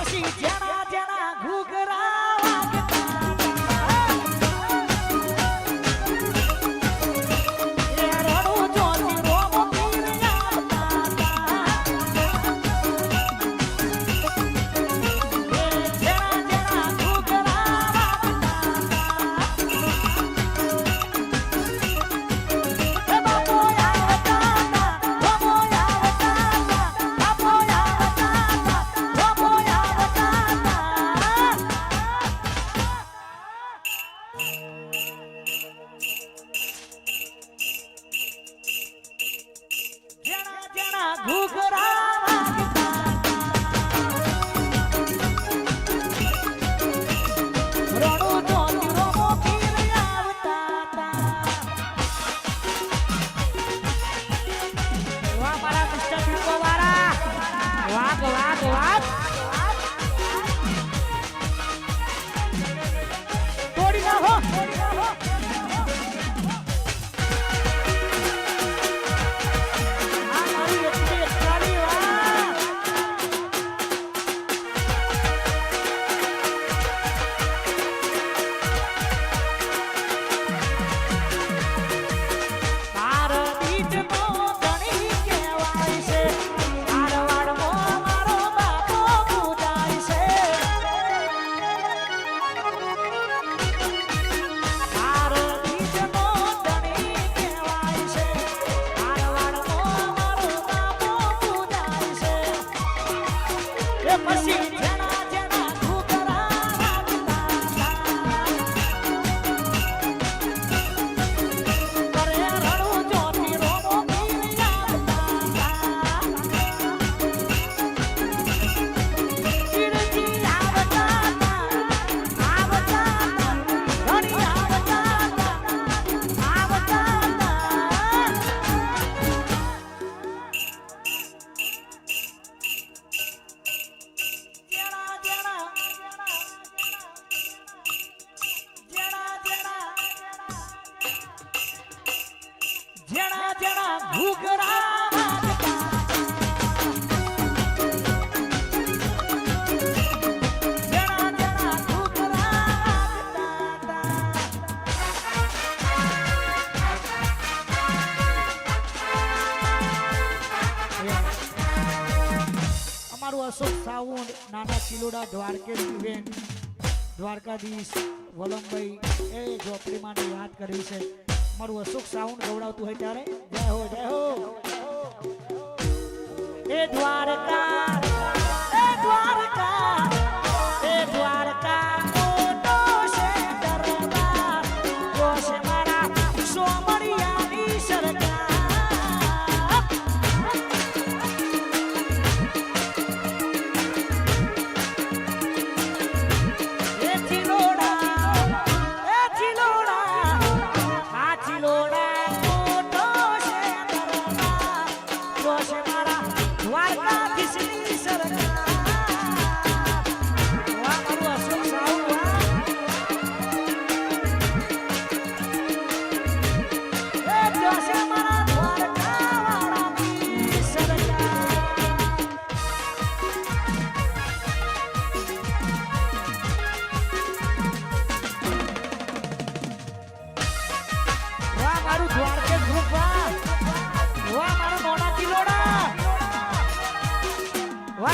પછી જેના જેના ઘૂઘરા વાગતા એ રડું જોતી રોમ પીર આવતા જેના જેના ઘૂઘરા અશોક સાઉન્ડ નાના ચિલોડા દ્વારકેશ ઇવેન્ટ દ્વારકાધીશ વલમભાઈ એ ઝોપડીમાં યાદ કરી છે મારું અશોક સાઉન્ડ ગવડાવતું હોય ત્યારે જય હો એ દ્વારકા એ દ્વારકા એ દ્વારકા મોટો છે દરબાર તો છે મારા સોમરિયાની સરકાર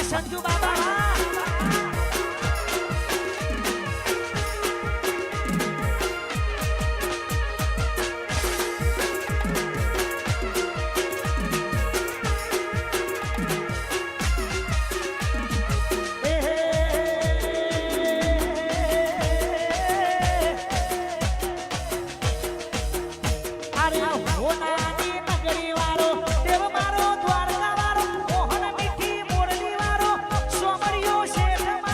સંજુ બાબા શેઠ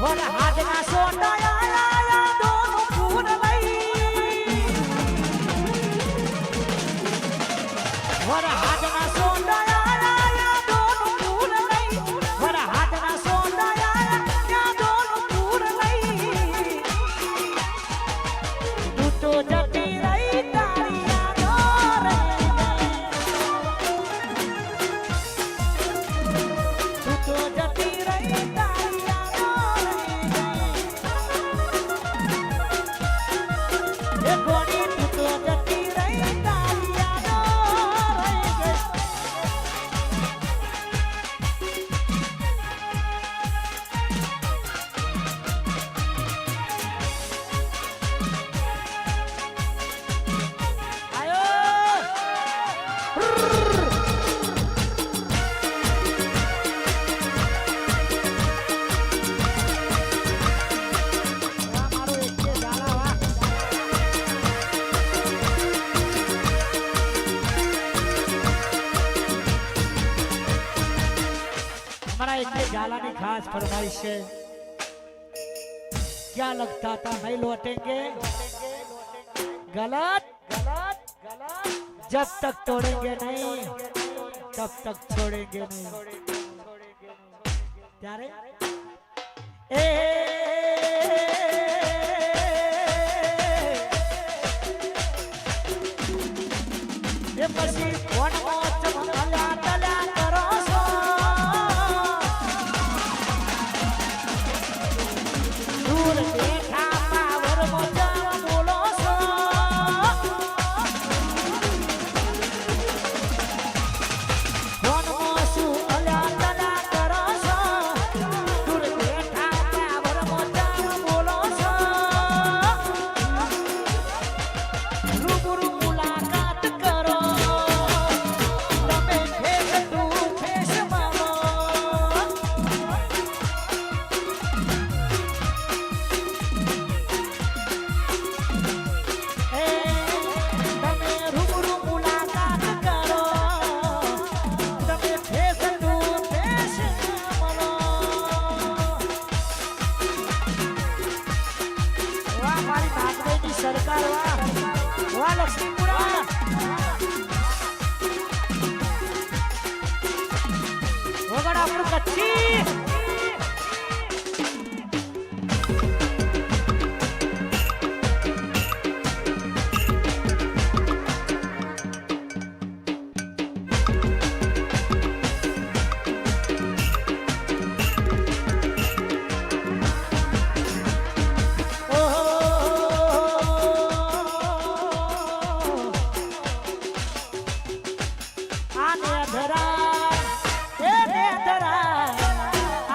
વર હાથના સોટાયા દોનું ફૂલ લઈ વર હાથના સોટાયા દોનું ફૂલ લઈ વર હાથના સોટાયા દોનું ફૂલ લઈ તું તો જતી રહી તારી યાદો રહી તું તો જતી રહી તારી યાદો રહી એ ગોરી તું તો જતી રહી તારી યાદો રહી ગઈ जालानी खास फरमाइश है क्या लगता था नहीं लौटेंगे गलत गलत गलत जब तक तोड़ेंगे नहीं तब तक छोड़ेंगे नहीं ત્યારે એ પછી કોણ મોચ મલ્યા તલ્યા કરો છો દૂર બેઠા પાવર મોજા બોલો છો કોણ મોસું અલ્યા તલ્યા કરો છો દૂર બેઠા પાવર મોજા બોલો છો રૂબરૂ મુલાકાત કરો તમે ફેસ ટુ ફેસ મામો તમે રૂબરૂ મુલાકાત કરો તમે ફેસ ટુ ફેસ મળો વાહ મારી નાગવેની સરકાર વાહ વાહ લક્ષ્મીપુરા વગર આપણું કચ્છી આને ધરા એને ધરા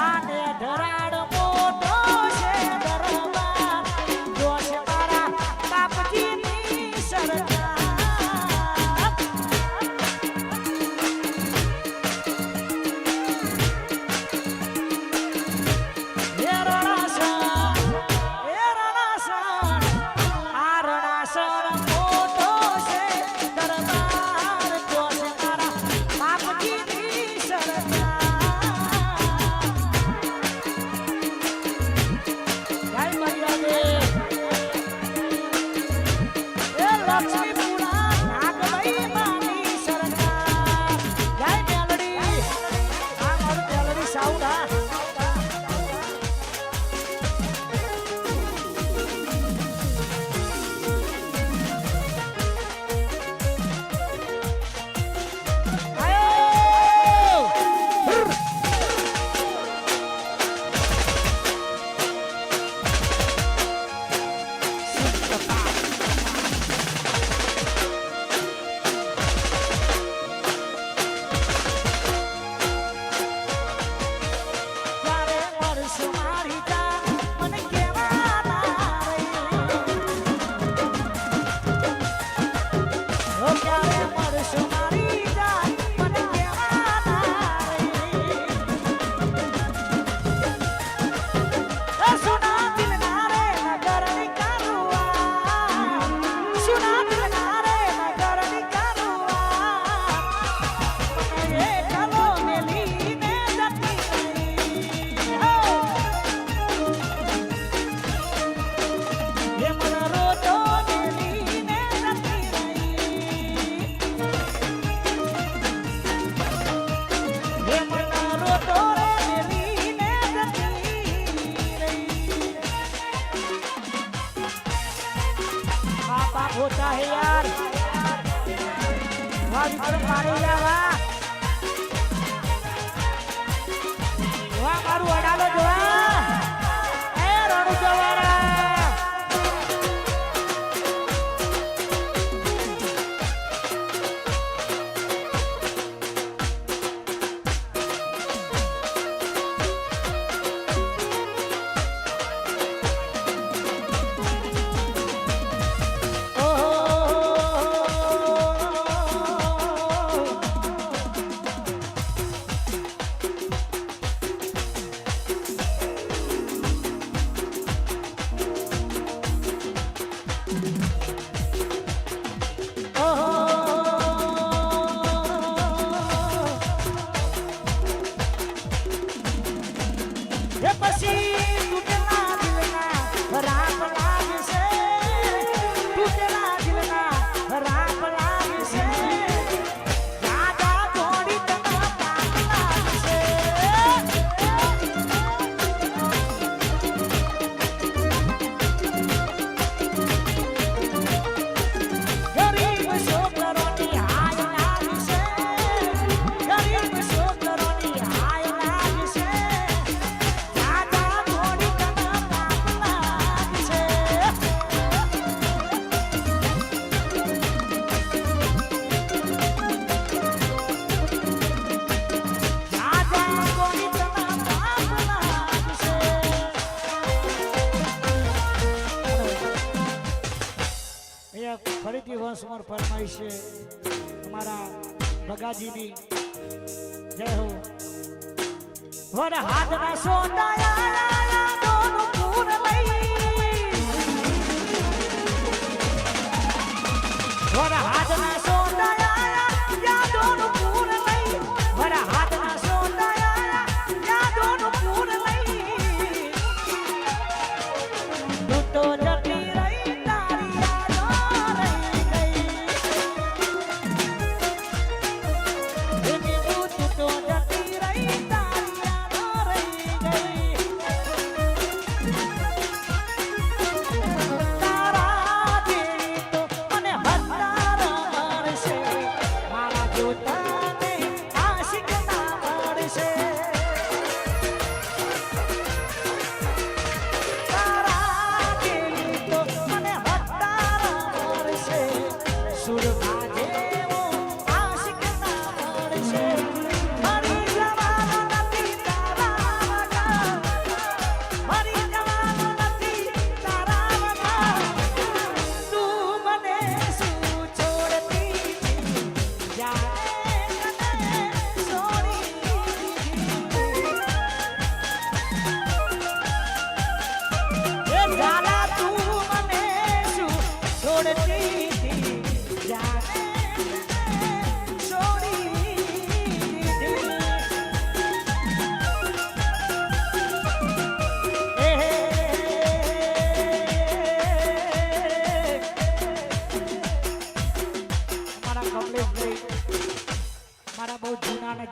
વિક્રમ પાડેલા વાહ વાહ મારું અડાલો જોવા એ રણુ જવારા ફરીથી વંશમર ફરમાઈ છે અમારા ભગાજીની જય હો વર હાથના સોંડાયા દોનું પૂર લઈ વર હાથના સોંડાયા યાદોનું પૂર લઈ વર હાથના સોંડાયા યાદોનું પૂર લઈ તૂટો જતી રહી તારી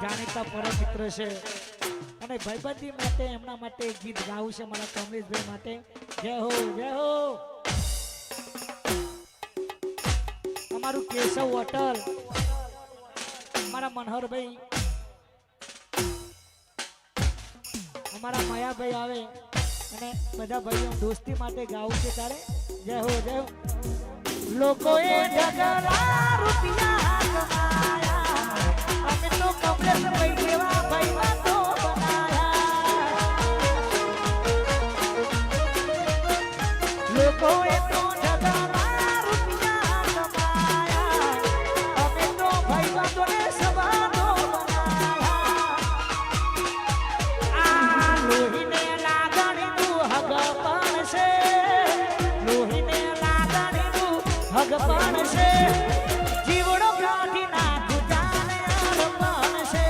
જાણીતા પરમ મિત્ર છે અને ભાઈબંધી માટે એમના માટે ગીત ગાવું છે મારા કમલેશભાઈ માટે જય હો જય હો અમારું કેશવ હોટલ અમારા મનહરભાઈ અમારા માયાભાઈ આવે અને બધા ભાઈઓ દોસ્તી માટે ગાવું છે તારે જય હો જય હો લોકોએ ઢગલા રૂપિયા કમાયા અમે તો કમલેશભાઈ જેવા ભાઈમાં તો બનાયા લોકોએ તો ઢગલા રૂપિયા કમાયા અમે તો ભાઈબંધોને સવારો બનાયા આ લોહીને લાગણીનું હગ પણ છે લોહીને લાગણીનું હગ પણ છે જીવડો કાઢી નાખું જાને અર્પણ છે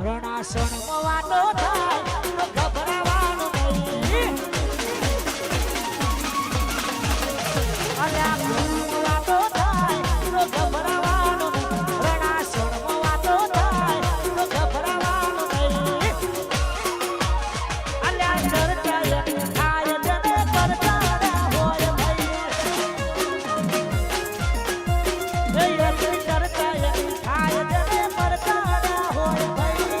રણાસણમાં વાતો થાય તો ગભરાવાનું નહીં. અલ્યા વાતો થાય તો ગભરાવાનું નહીં. રણાસણમાં વાતો થાય તો ગભરાવાનું નહીં. અલ્યા ચર્ચા થાય જને કરતા હોય ભાઈ. ચર્ચા થાય જને કરતા હોય ભાઈ.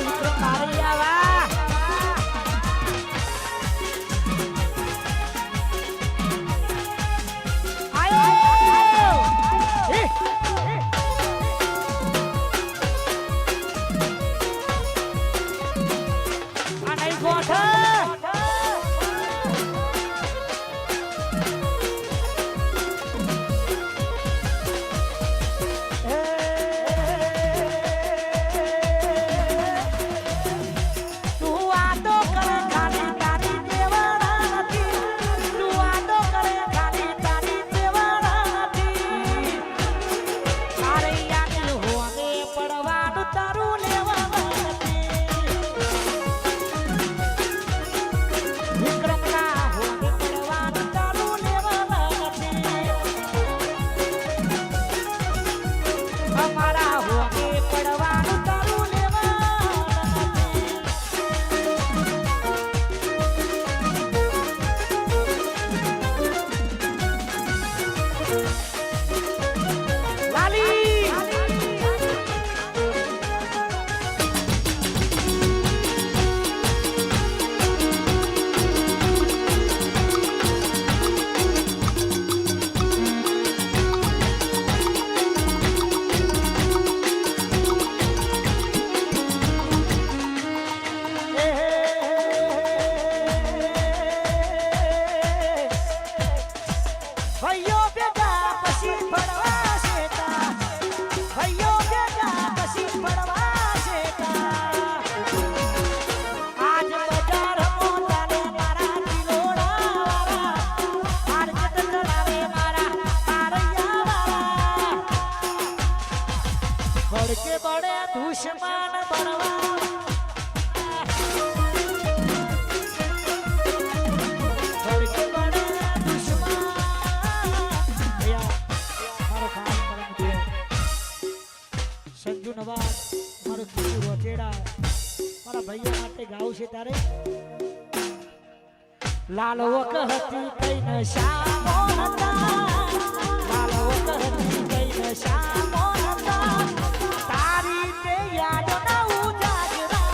વિક્રમ બારૈયા વાહ આયો એ આ નહીં ગોઠા બડકે બડે દુશ્મન બનવા બડકે બડે દુશ્મન મારો ખાસ પરમ દિયો સંજુ નવાજ મારો કિશોર રોચેડા મારા ભાઈઓ માટે ગાવું છે તારે લાલ વખતી કઈ નશા મોહતા લાલ વખતી કઈ નશા મોહતા તારી તે યાદ ના ઉજાગરા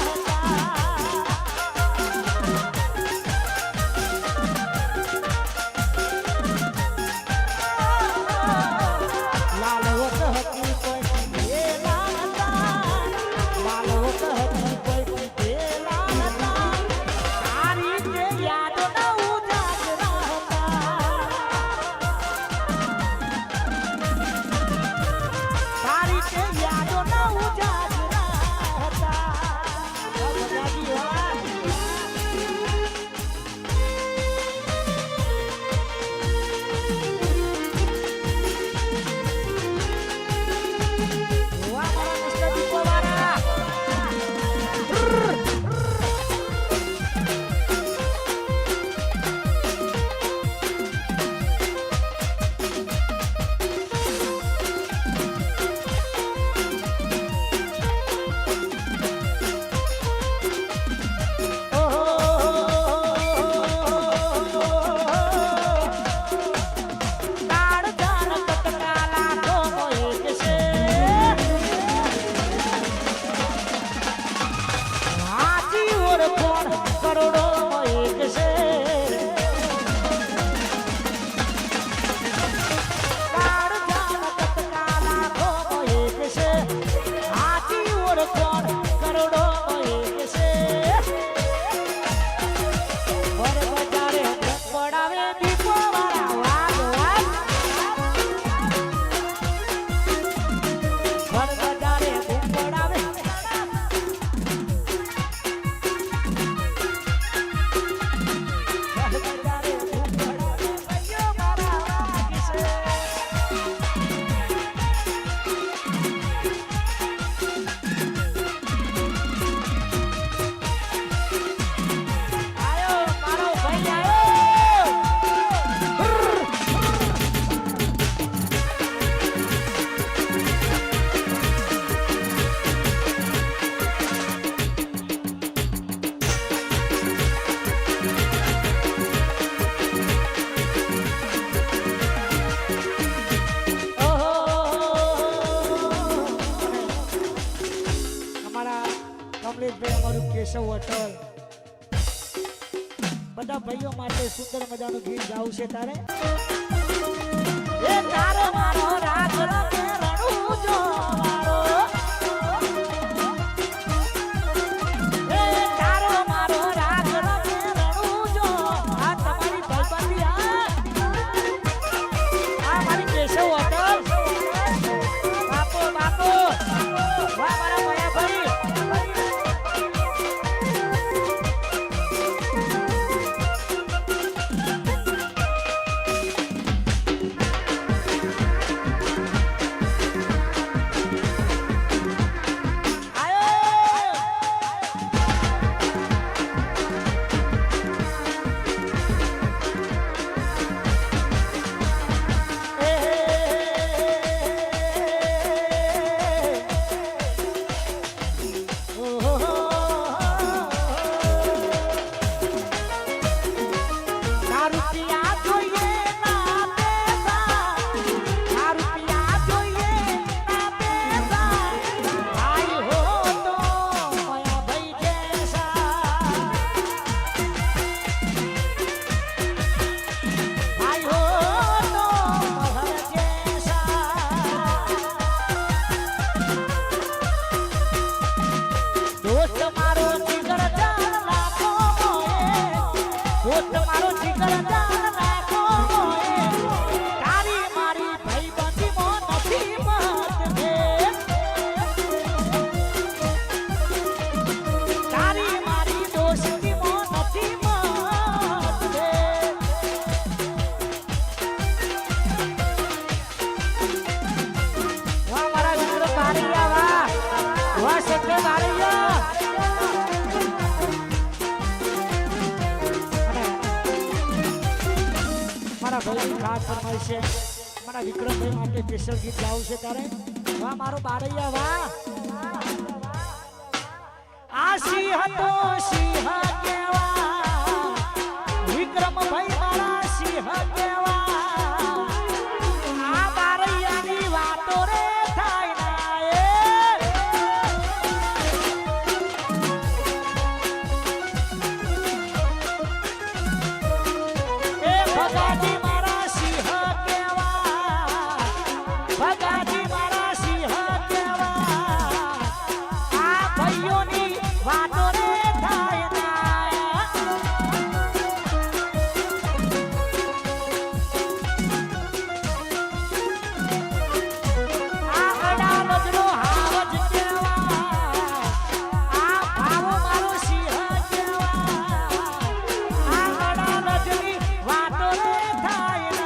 લાલ વખતી કોઈ પેલા હતા લાલ વખતી કોઈ પેલા હતા તારી તે યાદ ના ઉજાગરા હતા તારી તે યાદો ના ઉજાગરા ભાઈ અમારું કેશવ અટલ બધા ભાઈઓ માટે સુંદર મજાનું ગીત ગાવું છે તારે એ તારો મારો રાગ રમે રણું જો મારો એ તારો મારો રાગ રમે રણું જો આ તમારી ભાઈબંધી આ મારી કેશવ અટલ બાપો બાપો વાહ મારા માયા ભાઈ મારા વિક્રમભાઈ માટે સ્પેશિયલ ગીત ગાવું છે તારે વાહ મારો બારૈયા વાહ આ સિંહ તો સિંહ કેવા વિક્રમભાઈ મારા સિંહ કેવા આ બારૈયાની વાતો રે થાય ના એ ભગાજી ભગાજી મારા સિંહ કેવા આ ભાઈઓની વાતો રે થાય આ અડાલજનો હાવજ કેવા આ ભાવો મારો સિંહ કેવા આ અડાલજની વાતો રે થાય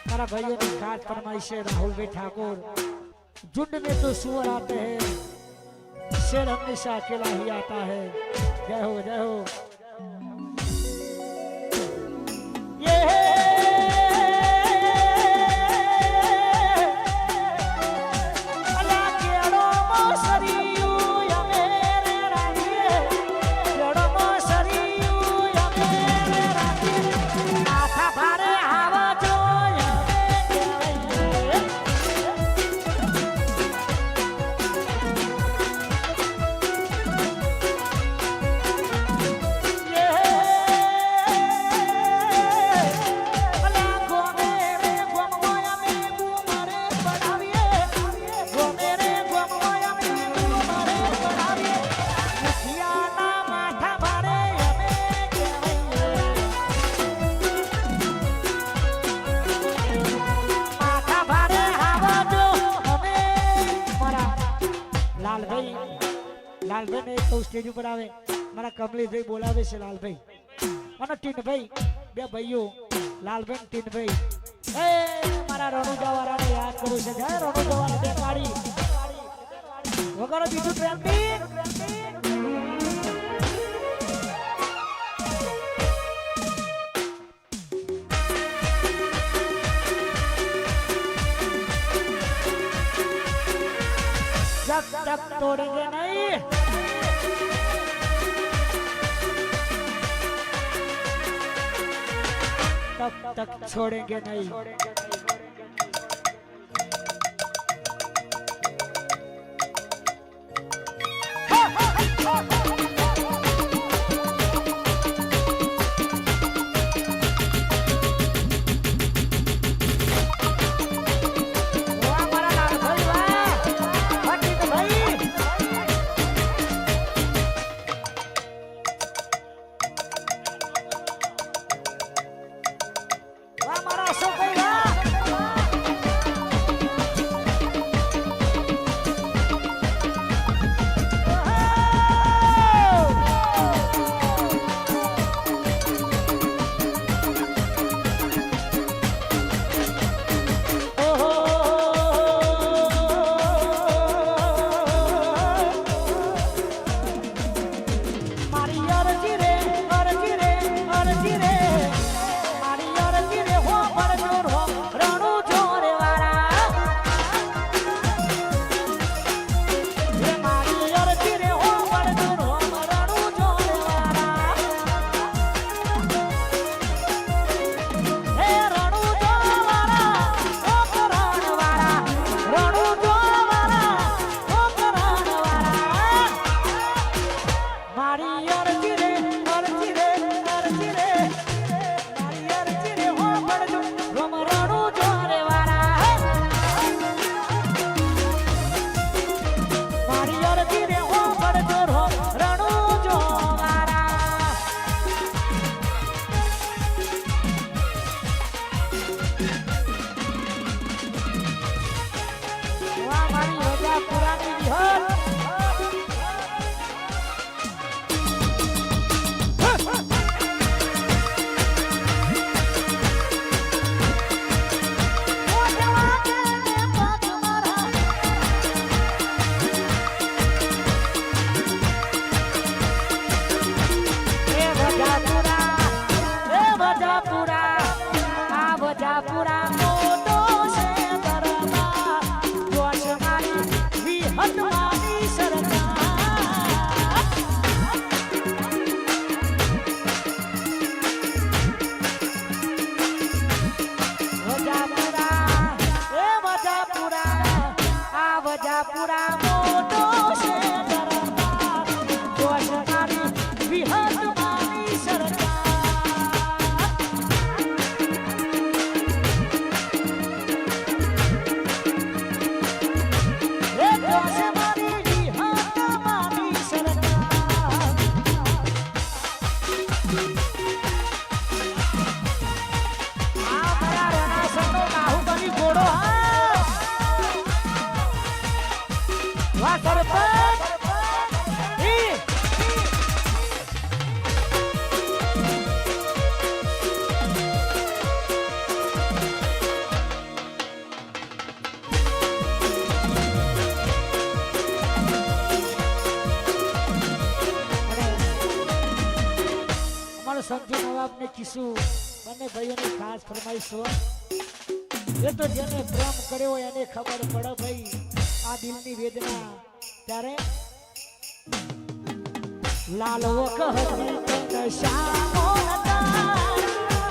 मेरा भाइयों की खास फरमाइश है राहुल भाई ठाकुर झुंड में तो सुअर आते हैं शेर हमेशा अकेला ही आता है जय हो जय हो ये લાલભાઈ ને તો સ્ટેજ ઉપર આવે મારા કમલેશભાઈ બોલાવે છે લાલભાઈ અને ટીનભાઈ બે ભાઈઓ લાલભાઈ ટીનભાઈ એ મારા રણુજા વાળાને યાદ કરું છે જય રણુજા વાળા બે પાડી કરો બીજું ટ્રેન્ડિંગ जब तक तोड़ेंगे नहीं तब तक छोड़ेंगे नहीं સંજુ નવાબને કીશું બંને ભાઈઓની ખાસ ફરમાઈશ એ તો જેને પ્રેમ કર્યો એને ખબર પડે ભાઈ આ દિલની વેદના ત્યારે લાલો કહતી નશા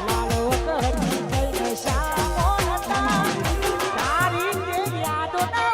લાલો કહતી નશા તારી કે યાદો ના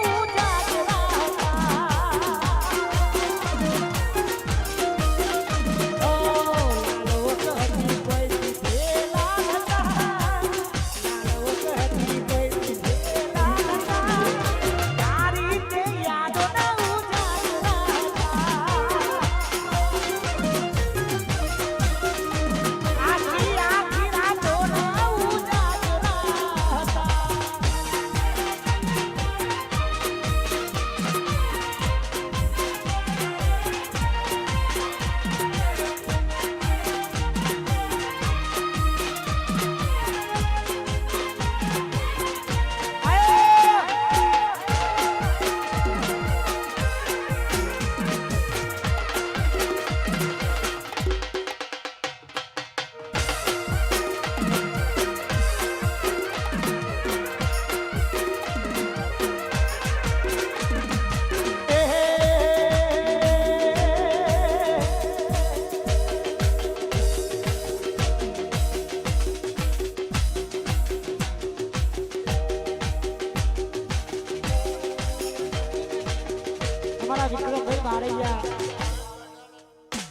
અમારા વિક્રમભાઈ બારૈયા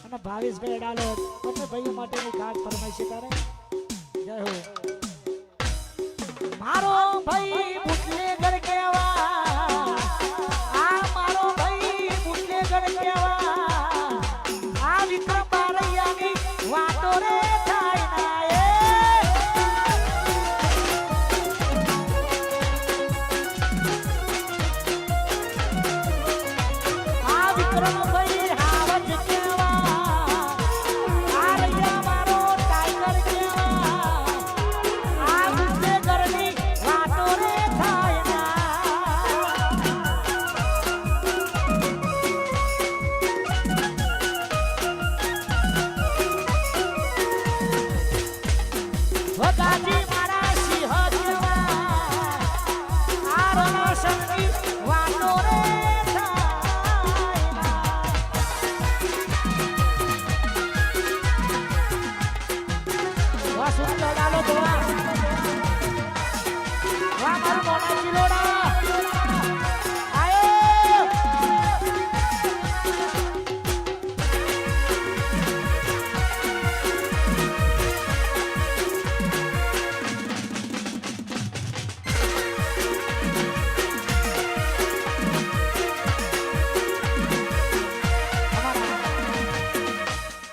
અને ભાવેશભાઈ અડાલત બંને ભાઈઓ માટેની ખાસ ફરમાઈશ તારે જય હો મારો ભાઈ બુટલેગર કેવા આ મારો ભાઈ બુટલેગર કેવા આ વિક્રમ બારૈયાની વાતો રે થાય ના આ વિક્રમ ભાઈ હાવજ કેવા આ રૈયા મારો ટાઈગર કેવા આ બુટલેગરની વાતો રે થાય ના ગાજી મારા સિંહ જેવા આ રણસંગી વાતો રે થાય ના વાહ સુંદર ડાલો તો વાહ મારો મોટા ચિલોડા આયો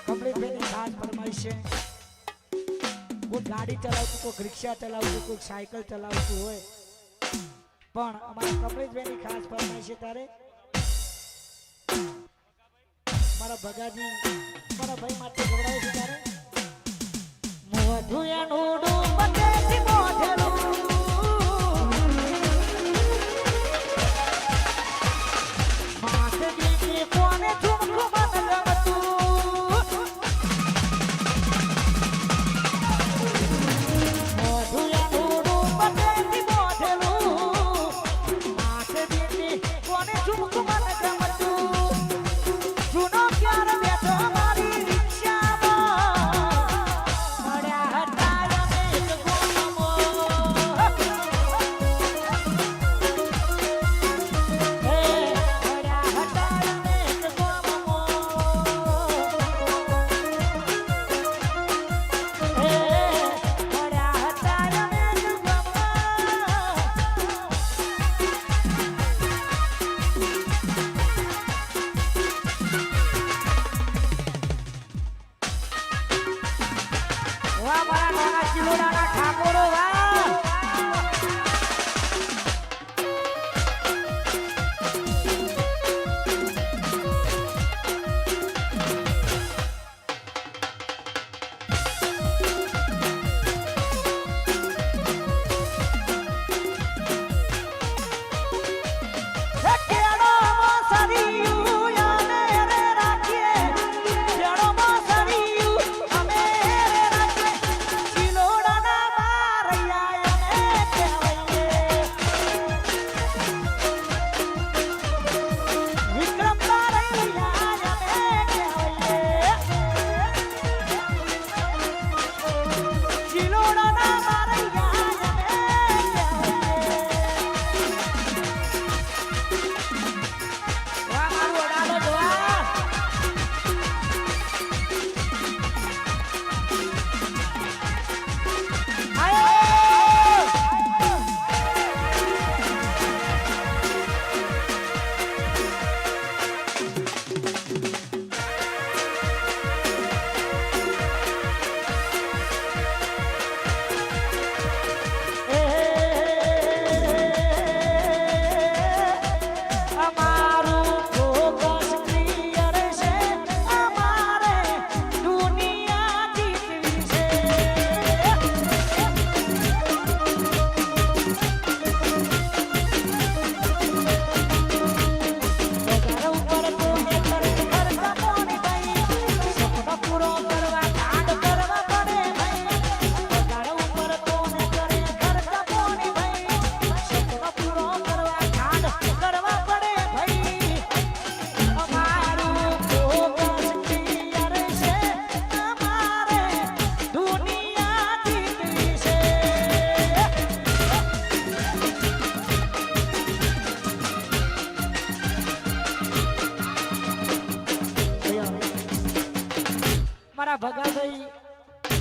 કમ્પ્લીટ બેની ખાસ ફરમાઈશ છે કોઈ ગાડી ચલાવતું કોઈ રિક્ષા ચલાવતું કોઈ સાયકલ ચલાવતું હોય પણ અમારા કમલેશભાઈની ખાસ ફરમાઈશ છે તારે મારા ભગાજી મારા ભાઈ માટે ગવડાવે છે તારે મોઢું એનું ડૂબતેથી મોઢેલું માથે દીધી કોને ઝુમખું મન ગમતું મોઢું એનું ડૂબતેથી મોઢેલું માથે દીધી કોને ઝુમખું મન ગમતું જૂનો ક્યારે બેઠો મારી રિક્ષામાં મળ્યા હતા અમે એક ગોમમાં મારા ભગાભાઈ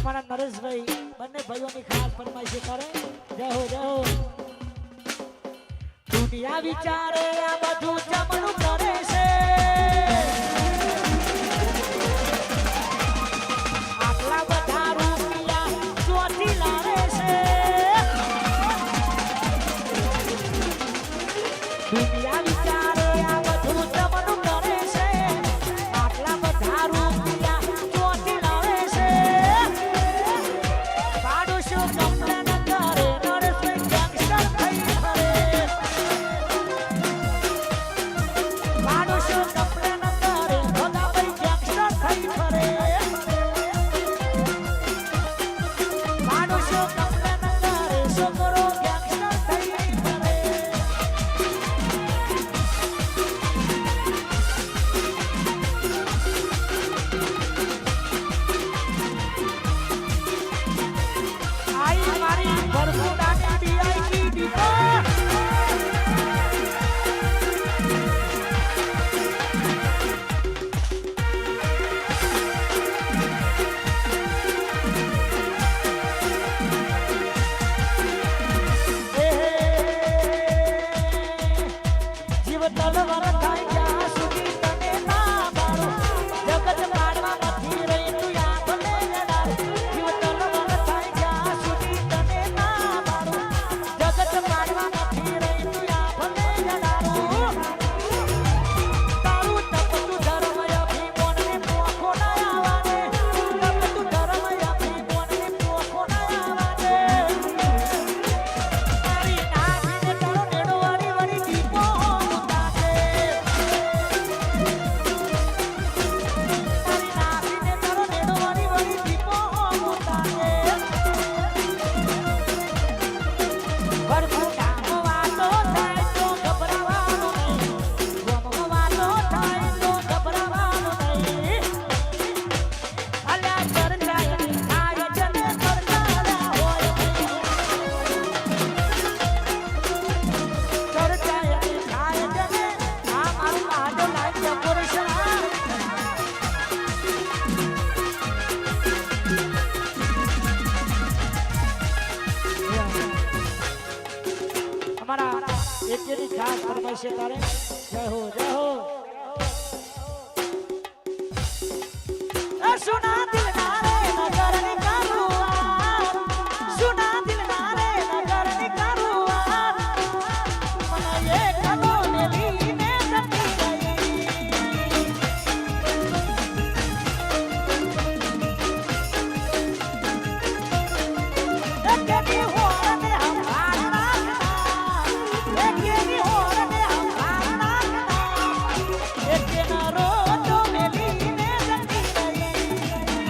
મારા નરેશભાઈ બંને ભાઈઓની ખાસ ફરમાઈશ કરે જય હો જય હો દુનિયા વિચારે આ બધું જમણું કરે છે આટલા બધા રૂપિયા ચોથી લાવે છે દુનિયા વિચારે આ બધું જમણું કરે છે આટલા બધા રૂપિયા ચોથી લાવે છે પાડોશો કમ્પ્લેન કરે નરેશભાઈ ગેંગસ્ટર થઈ ફરે પાડોશો કમ્પ્લેન કરે ભગાભાઈ ગેંગસ્ટર થઈ ફરે પાડોશો કમ્પ્લેન કરે છોકરો ગેંગસ્ટર થઈ ફરે आई मारी बरफुडानी बीआई की दीपा जीव तलवार थाई जा सुगी तने ना मारो जगत मारवा નથી રહી તું યાદ લે જડા જીવ તલવાર થાઈ જા સુગી તને ના મારો જગત મારવા નથી રહી તું યાદ લે જડા તારું તપતું ધર્મ અભિમાન ને પોખો ના આવાને તપતું ધર્મ અભિમાન ને પોખો ના આવાને તારી નાગીને તારો નેડો વાળી વાળી દીપો ઉતારે તારી નાગીને તારો નેડો વાળી વાળી દીપો ઉતારે વરખુડામાં વાતો થાય તો ગભરાવાનો નહીં ગમમાં વાતો થાય તો ગભરાવાનો નહીં અલ્યા ચર્ચાયની થાય જને કરતાળા હોય ચર્ચાયની થાય જને આ મારું આડો લાઈન ડેકોરેશન हमारा एक खास फरमाइश करे जय हो सुना दिल नारे नगर निकालुआ सुना दिल नारे नगर निकालुआ मन ये कलो मेरी ने सती गई एक हो ने हम एक न रो तो मेली ने सती गई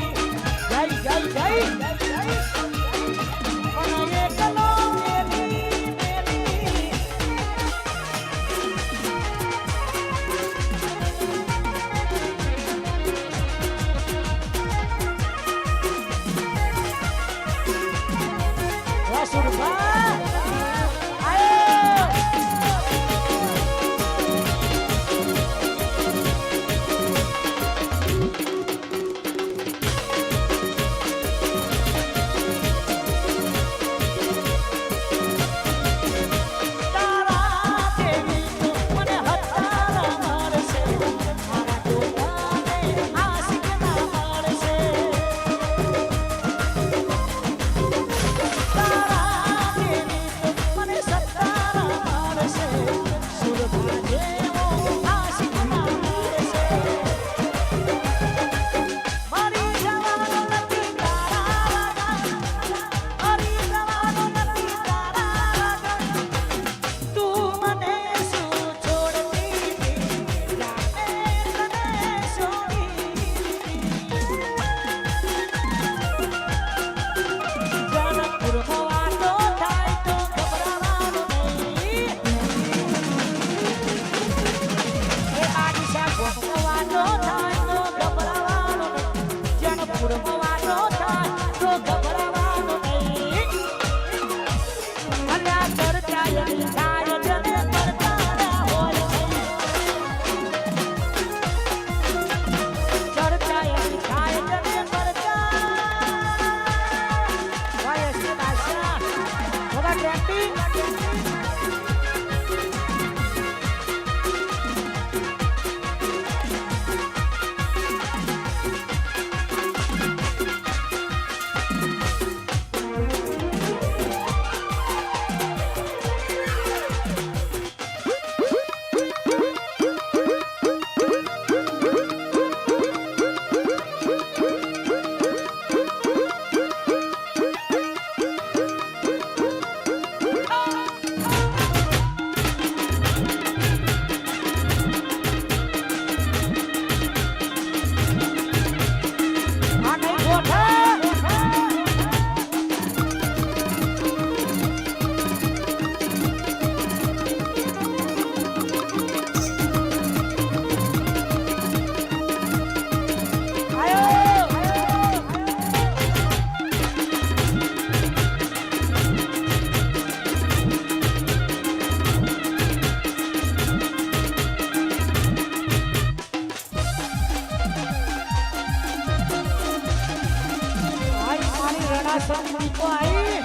વાસવાની દીકો આવી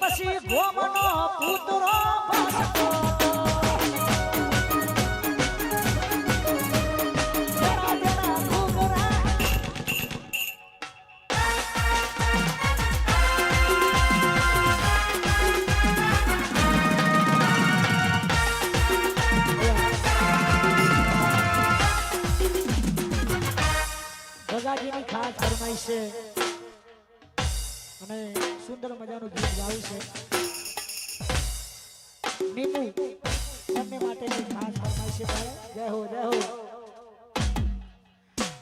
પછી ગોમનો પુત્રો ભસતો ભગાજીની ખાસ ફરમાઈશ છે અને સુંદર મજાનું ગીત ગાયું છે નીમુ એમને માટેની ખાસ ફરમાઈશ છે જય હો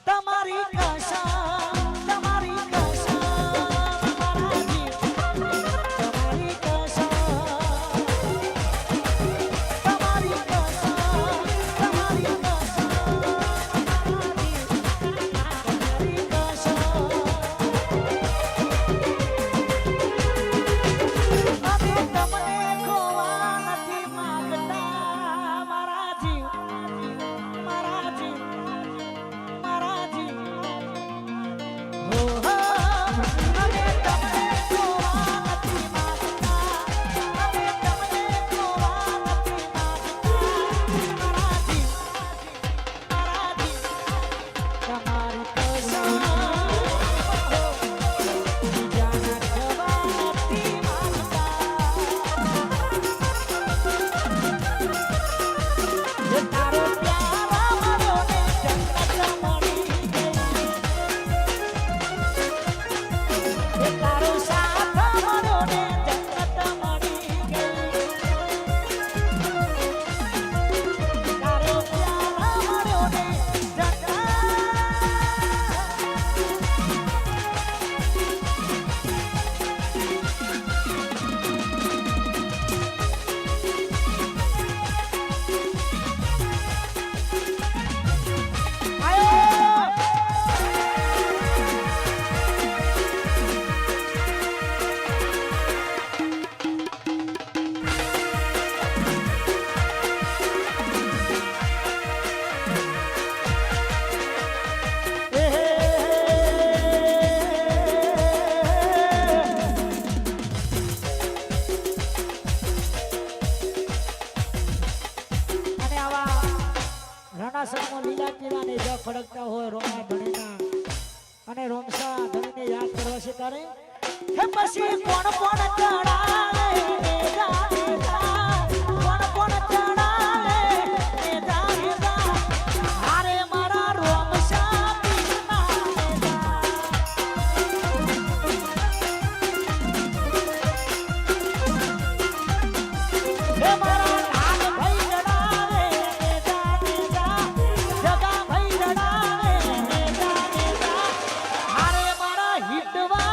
તમારી કસમ તમારી કસમ મારાજી તમારી કસમ તમારી કસમ તમારી કસમ રણાસરમાં લીલા પીળા ને જ ફડકતા હોય રોમા ધણીના અને રોમસા ધણીને યાદ કરવા છે તારે હે પછી કોણ કોણ ચડાવે મેદા મેદા કોણ કોણ ચડાવે મેદા મેદા હારે મારા રોમસા પીરના મેદા હે મારા નાગ ભાઈ ચડાવે મેદા મેદા જગા ભાઈ ચડાવે મેદા મેદા હારે મારા હિટવા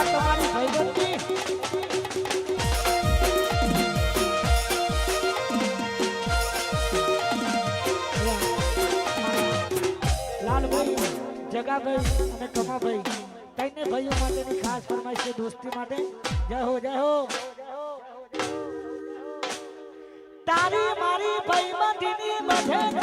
તમારી ભાઈબંધી લાલભાઈ જગાભાઈ અને કમાભાઈ કઈને ભાઈઓ માટેની ખાસ ફરમાઈશ છે દોસ્તી માટે જય હો જય હો તારી મારી ભાઈબંધીની બધે